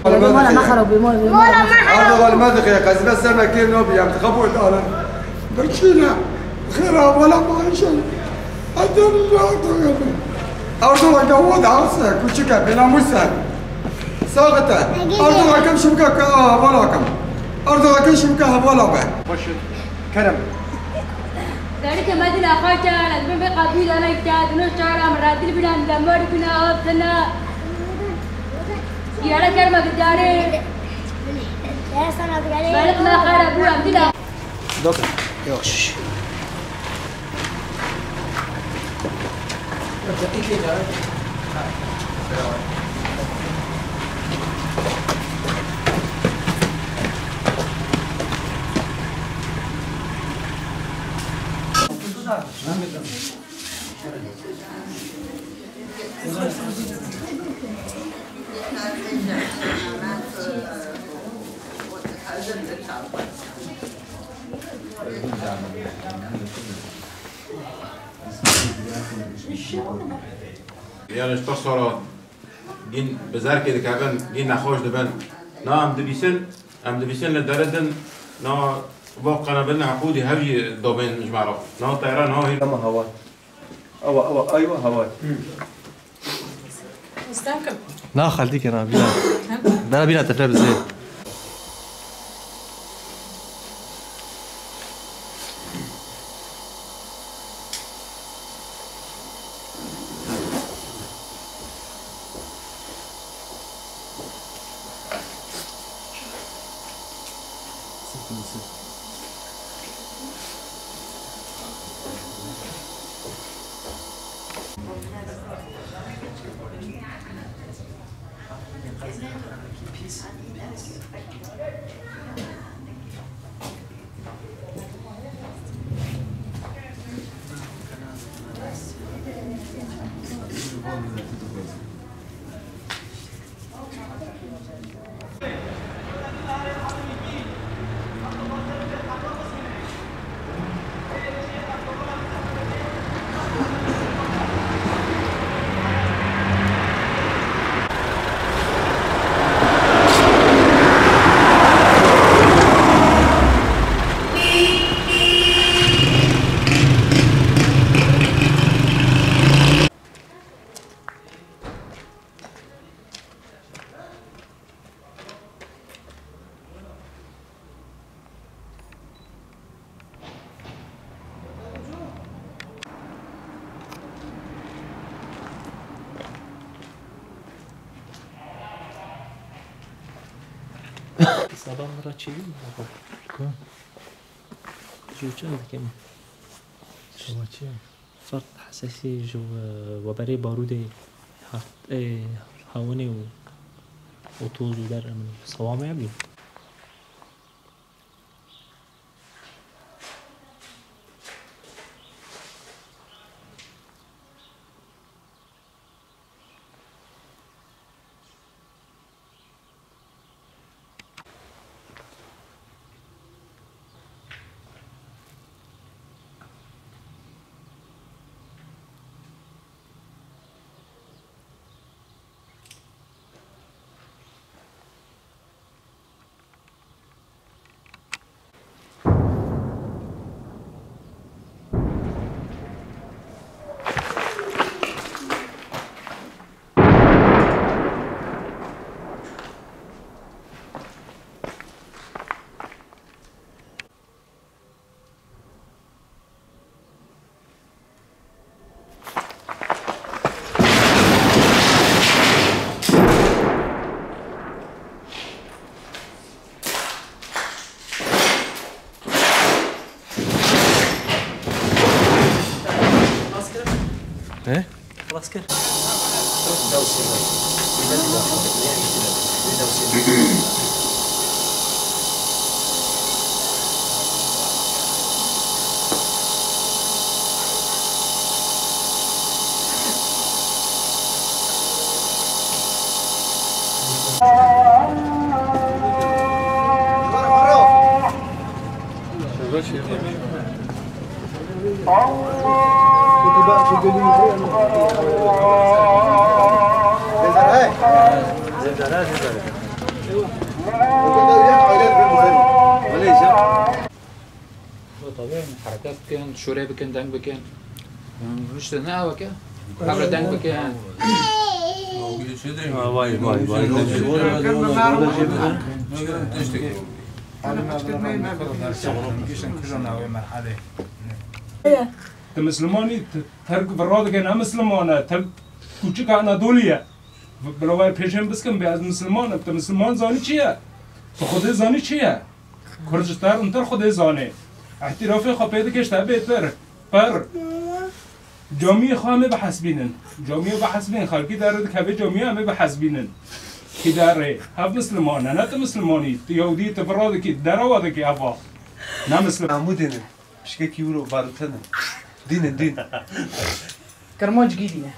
مولا ما خرب مولا ما خرب هذا المدخ يا قزم السمك نوبي عم تخبوا الآن بركينا خراب ولا ما شيء أدري لا تغني أرجو جواد عصا كوشكا بلا مسا ساقطة أرجو كم شبكة ولا كم أرجو كم شبكة ولا بع وش كرم ذلك ما دل أخاك لازم بقبيل أنا كاد نشارة مرات البنان دمر بنا أبتنا يا رجال ما بداري يا سنة بداري بالك ما خرب ولا بدلا دكتور يوش يعني اشتصرت جين بزار كده كمان جين نخوش دبن نا ام دبيسن لدردن نا وقنا بلنا عقودي هوي دوبين مش معروف نا طيران هاي كما هوا أو أيوة هوا مستنكر لا خليك انا بينا تفرق زين صباح راتشي جو كم شو فرط حساسية جو وبري بارودي هاوني وطوز ودر من صوامع بي ايه خلاص كده الله طبيعي حركات كان شوري بكن دنگ بكن مش تنها وكا خبر دنگ بكن وای وای وای مسلمانی ترک فراد که نه مسلمانه تر کوچک انادولیه برای پیشم بسکم به از مسلمانه تو مسلمان زانی چیه تو خود زانی چیه کردستان انتر خود زانه احترافی خو پیدا کشته بهتر پر جامعه خو همه به حسبینن جامعه به حسبین خالقی داره که به جامعه همه به حسبینن کی داره هف مسلمانه نه تو مسلمانی تو یهودی تو فراد کی دراواده کی افا نه مسلمان عمودینه شکه کیورو بارتنه دین كرمونج جديدة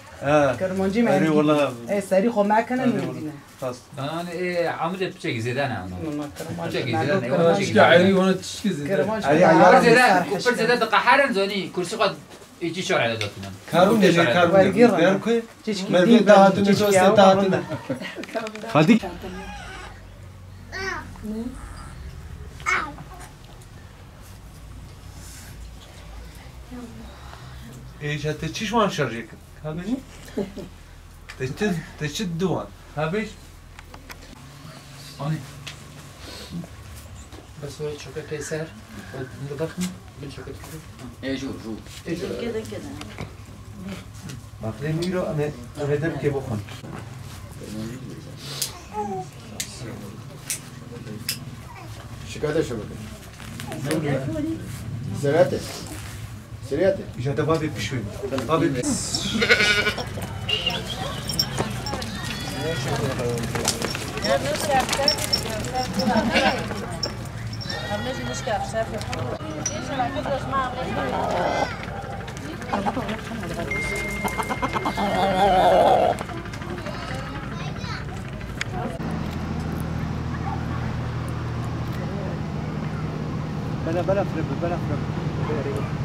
كرمونجي ما أري والله إيه ساري خو ما كان المدينة خلاص أنا إيه عمري بشيء زيدان أنا بشيء كرمونج زيدان علی وانا تشکی زید كرمونج زيدان كبر زيدان تقحرن زوني كرسي قد يجي شرع على دوتنا کارون دیگه کارون دیگه که مردم دهاتونه تو دهاتونه خاطی ايش هات تشيش وان شارجك هابيش تشد دوان هابيش أنا بس هو شوكة كيسر نضخم بالشوكة كده إيه جو كده ماخذ ميرو انا هذا كيف بخون شكاية شو بك؟ سريعته سريعته ايش هذا بابي بشوي بابي بلا فرق